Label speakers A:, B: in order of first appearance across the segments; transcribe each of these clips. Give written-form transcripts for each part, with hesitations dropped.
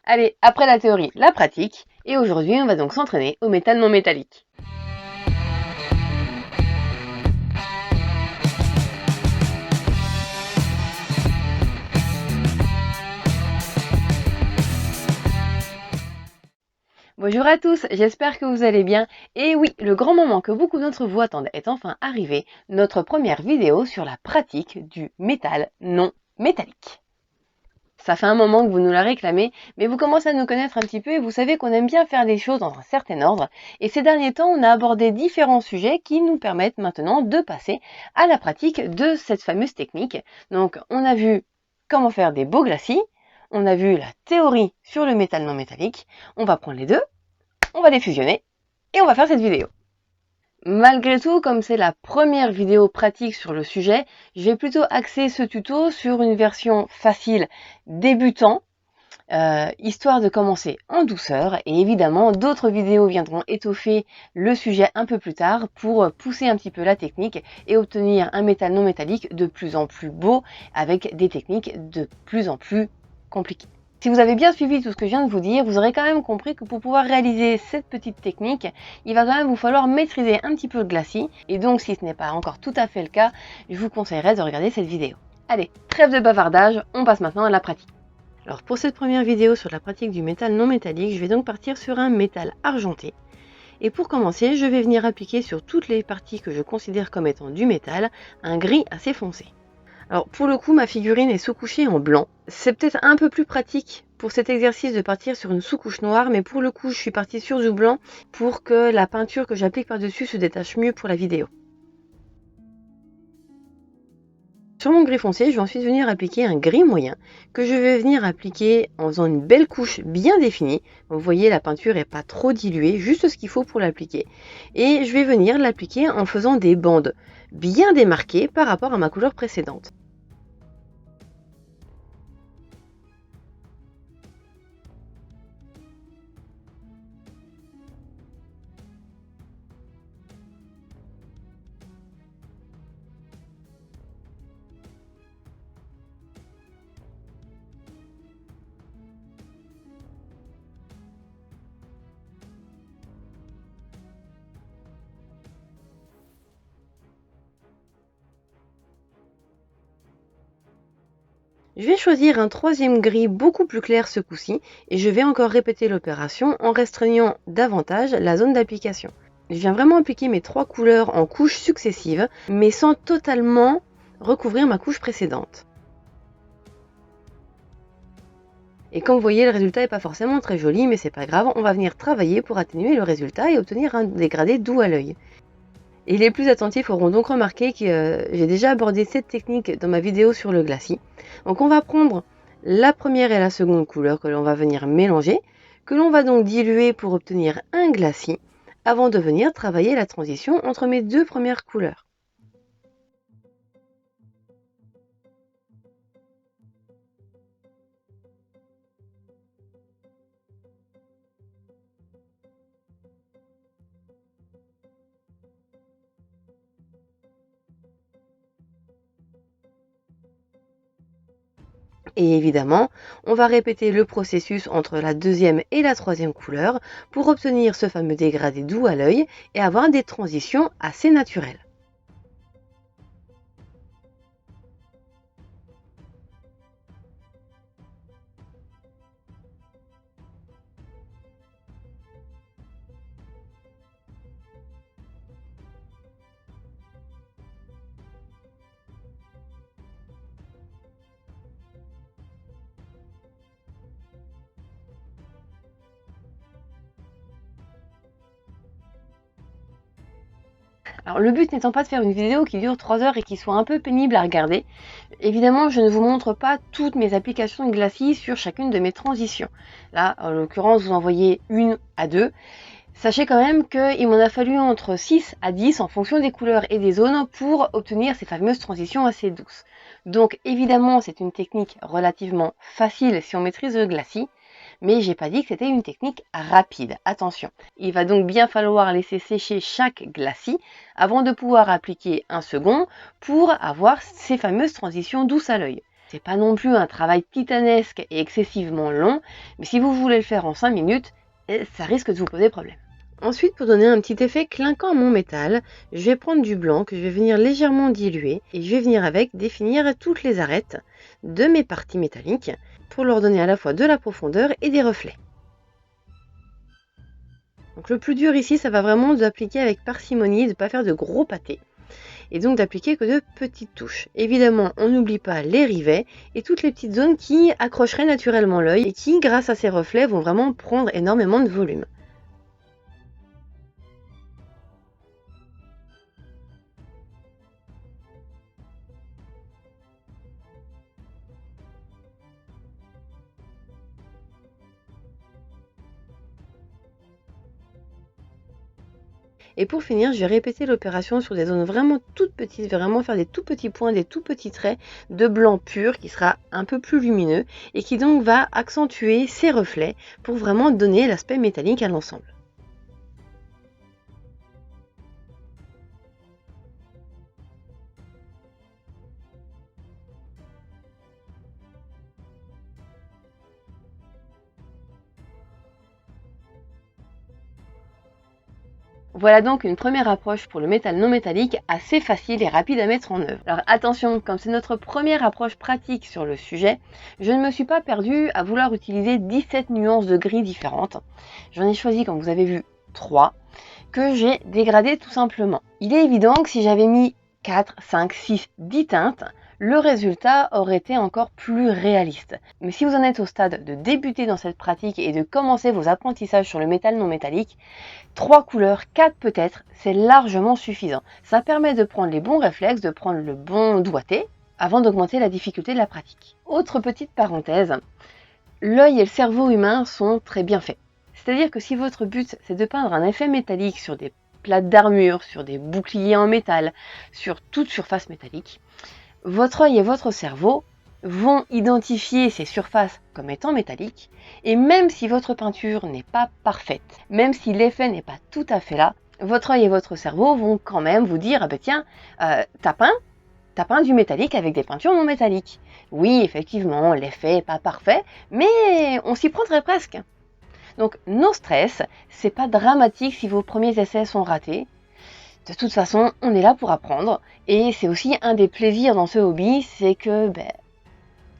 A: Allez, après la théorie, la pratique, et aujourd'hui on va donc s'entraîner au métal non métallique. Bonjour à tous, j'espère que vous allez bien. Et oui, le grand moment que beaucoup d'entre vous attendent est enfin arrivé, notre première vidéo sur la pratique du métal non métallique. Ça fait un moment que vous nous la réclamez, mais vous commencez à nous connaître un petit peu et vous savez qu'on aime bien faire des choses dans un certain ordre. Et ces derniers temps, on a abordé différents sujets qui nous permettent maintenant de passer à la pratique de cette fameuse technique. Donc, on a vu comment faire des beaux glacis, on a vu la théorie sur le métal non métallique, on va prendre les deux, on va les fusionner et on va faire cette vidéo. Malgré tout, comme c'est la première vidéo pratique sur le sujet, je vais plutôt axer ce tuto sur une version facile débutant, histoire de commencer en douceur, et évidemment d'autres vidéos viendront étoffer le sujet un peu plus tard pour pousser un petit peu la technique et obtenir un métal non métallique de plus en plus beau avec des techniques de plus en plus compliquées. Si vous avez bien suivi tout ce que je viens de vous dire, vous aurez quand même compris que pour pouvoir réaliser cette petite technique, il va quand même vous falloir maîtriser un petit peu le glacis. Et donc, si ce n'est pas encore tout à fait le cas, je vous conseillerais de regarder cette vidéo. Allez, trêve de bavardage, on passe maintenant à la pratique. Alors pour cette première vidéo sur la pratique du métal non métallique, je vais donc partir sur un métal argenté. Et pour commencer, je vais venir appliquer sur toutes les parties que je considère comme étant du métal, un gris assez foncé. Alors pour le coup, ma figurine est sous-couchée en blanc. C'est peut-être un peu plus pratique pour cet exercice de partir sur une sous-couche noire, mais pour le coup, je suis partie sur du blanc pour que la peinture que j'applique par-dessus se détache mieux pour la vidéo. Sur mon gris foncé, je vais ensuite venir appliquer un gris moyen que je vais venir appliquer en faisant une belle couche bien définie. Vous voyez, la peinture n'est pas trop diluée, juste ce qu'il faut pour l'appliquer. Et je vais venir l'appliquer en faisant des bandes bien démarquées par rapport à ma couleur précédente. Je vais choisir un troisième gris beaucoup plus clair ce coup-ci et je vais encore répéter l'opération en restreignant davantage la zone d'application. Je viens vraiment appliquer mes trois couleurs en couches successives mais sans totalement recouvrir ma couche précédente. Et comme vous voyez, le résultat n'est pas forcément très joli, mais c'est pas grave, on va venir travailler pour atténuer le résultat et obtenir un dégradé doux à l'œil. Et les plus attentifs auront donc remarqué que j'ai déjà abordé cette technique dans ma vidéo sur le glacis. Donc on va prendre la première et la seconde couleur que l'on va venir mélanger, que l'on va donc diluer pour obtenir un glacis, avant de venir travailler la transition entre mes deux premières couleurs. Et évidemment, on va répéter le processus entre la deuxième et la troisième couleur pour obtenir ce fameux dégradé doux à l'œil et avoir des transitions assez naturelles. Alors le but n'étant pas de faire une vidéo qui dure 3 heures et qui soit un peu pénible à regarder, évidemment je ne vous montre pas toutes mes applications de glacis sur chacune de mes transitions. Là, en l'occurrence, vous en voyez une à deux. Sachez quand même qu'il m'en a fallu entre 6 à 10 en fonction des couleurs et des zones pour obtenir ces fameuses transitions assez douces. Donc évidemment c'est une technique relativement facile si on maîtrise le glacis, mais j'ai pas dit que c'était une technique rapide. Attention, il va donc bien falloir laisser sécher chaque glacis avant de pouvoir appliquer un second pour avoir ces fameuses transitions douces à l'œil. C'est pas non plus un travail titanesque et excessivement long, mais si vous voulez le faire en 5 minutes, ça risque de vous poser problème. Ensuite, pour donner un petit effet clinquant à mon métal, je vais prendre du blanc que je vais venir légèrement diluer et je vais venir avec définir toutes les arêtes de mes parties métalliques pour leur donner à la fois de la profondeur et des reflets. Donc le plus dur ici, ça va vraiment d'appliquer avec parcimonie, de ne pas faire de gros pâtés et donc d'appliquer que de petites touches. Évidemment, on n'oublie pas les rivets et toutes les petites zones qui accrocheraient naturellement l'œil et qui, grâce à ces reflets, vont vraiment prendre énormément de volume. Et pour finir, je vais répéter l'opération sur des zones vraiment toutes petites. Je vais vraiment faire des tout petits points, des tout petits traits de blanc pur qui sera un peu plus lumineux et qui donc va accentuer ces reflets pour vraiment donner l'aspect métallique à l'ensemble. Voilà donc une première approche pour le métal non métallique assez facile et rapide à mettre en œuvre. Alors attention, comme c'est notre première approche pratique sur le sujet, je ne me suis pas perdue à vouloir utiliser 17 nuances de gris différentes. J'en ai choisi, comme vous avez vu, 3 que j'ai dégradées tout simplement. Il est évident que si j'avais mis 4, 5, 6, 10 teintes, le résultat aurait été encore plus réaliste. Mais si vous en êtes au stade de débuter dans cette pratique et de commencer vos apprentissages sur le métal non métallique, 3 couleurs, 4 peut-être, c'est largement suffisant. Ça permet de prendre les bons réflexes, de prendre le bon doigté, avant d'augmenter la difficulté de la pratique. Autre petite parenthèse, l'œil et le cerveau humain sont très bien faits. C'est-à-dire que si votre but c'est de peindre un effet métallique sur des plates d'armure, sur des boucliers en métal, sur toute surface métallique, votre œil et votre cerveau vont identifier ces surfaces comme étant métalliques, et même si votre peinture n'est pas parfaite, même si l'effet n'est pas tout à fait là, votre œil et votre cerveau vont quand même vous dire, ah ben tiens, t'as peint du métallique avec des peintures non métalliques. Oui, effectivement, l'effet n'est pas parfait, mais on s'y prendrait presque. Donc, no stress, c'est pas dramatique si vos premiers essais sont ratés. De toute façon, on est là pour apprendre, et c'est aussi un des plaisirs dans ce hobby, c'est que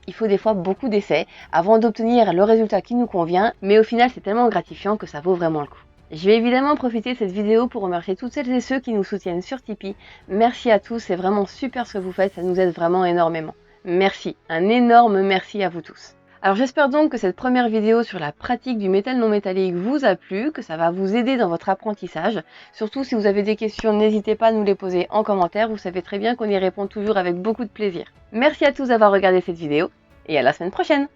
A: il faut des fois beaucoup d'essais avant d'obtenir le résultat qui nous convient, mais au final c'est tellement gratifiant que ça vaut vraiment le coup. Je vais évidemment profiter de cette vidéo pour remercier toutes celles et ceux qui nous soutiennent sur Tipeee. Merci à tous, c'est vraiment super ce que vous faites, ça nous aide vraiment énormément. Merci, un énorme merci à vous tous. Alors j'espère donc que cette première vidéo sur la pratique du métal non métallique vous a plu, que ça va vous aider dans votre apprentissage. Surtout si vous avez des questions, n'hésitez pas à nous les poser en commentaire, vous savez très bien qu'on y répond toujours avec beaucoup de plaisir. Merci à tous d'avoir regardé cette vidéo, et à la semaine prochaine!